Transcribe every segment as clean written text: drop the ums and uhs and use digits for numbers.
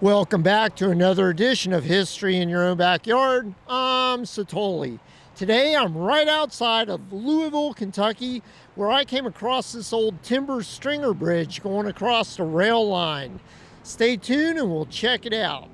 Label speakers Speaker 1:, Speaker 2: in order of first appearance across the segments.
Speaker 1: Welcome back to another edition of History in Your Own Backyard. I'm Satoli. Today I'm right outside of Louisville, Kentucky, where I came across this old timber stringer bridge going across the rail line. Stay tuned and we'll check it out.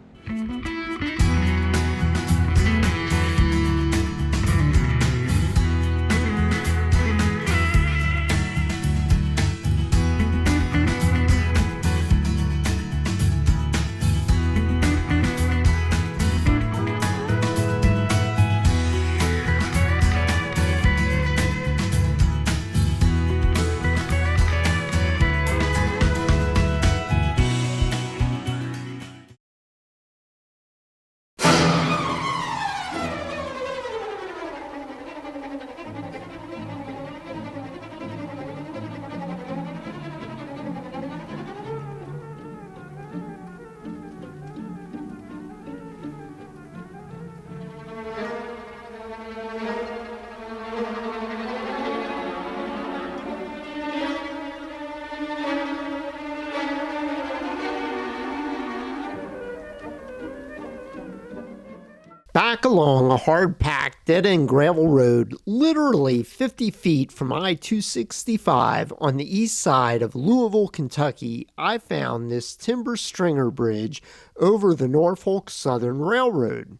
Speaker 1: Back along a hard-packed, dead-end gravel road, literally 50 feet from I-265 on the east side of Louisville, Kentucky, I found this timber stringer bridge over the Norfolk Southern Railroad.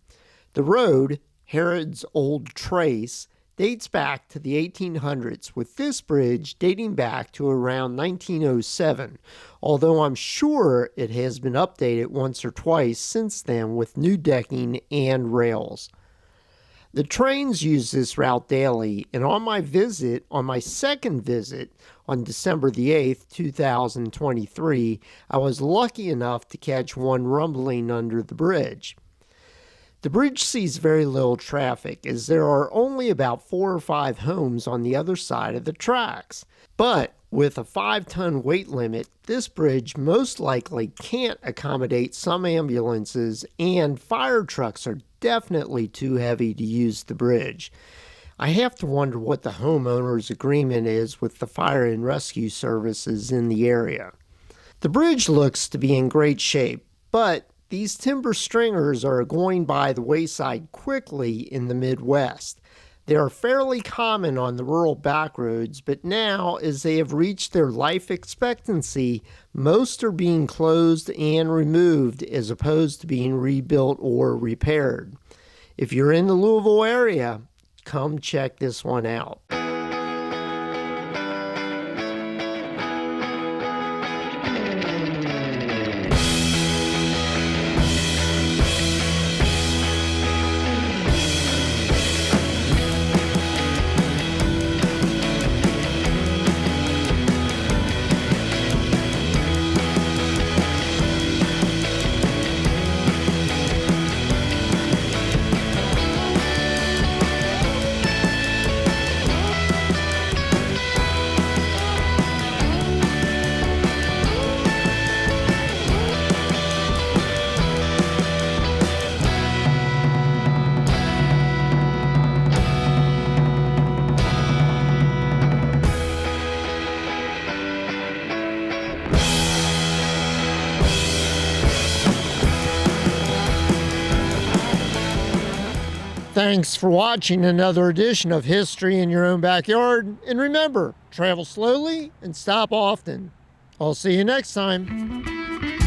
Speaker 1: The road, Harrods Old Trace, dates back to the 1800s, with this bridge dating back to around 1907, although I'm sure it has been updated once or twice since then with new decking and rails. The trains use this route daily, and on my second visit on December the 8th, 2023, I was lucky enough to catch one rumbling under the bridge. The bridge sees very little traffic, as there are only about 4 or 5 homes on the other side of the tracks. But with a 5-ton weight limit, this bridge most likely can't accommodate some ambulances, and fire trucks are definitely too heavy to use the bridge. I have to wonder what the homeowner's agreement is with the fire and rescue services in the area. The bridge looks to be in great shape, but these timber stringers are going by the wayside quickly in the Midwest. They are fairly common on the rural backroads, but now, as they have reached their life expectancy, most are being closed and removed as opposed to being rebuilt or repaired. If you're in the Louisville area, come check this one out. Thanks for watching another edition of History in Your Own Backyard. And remember, travel slowly and stop often. I'll see you next time.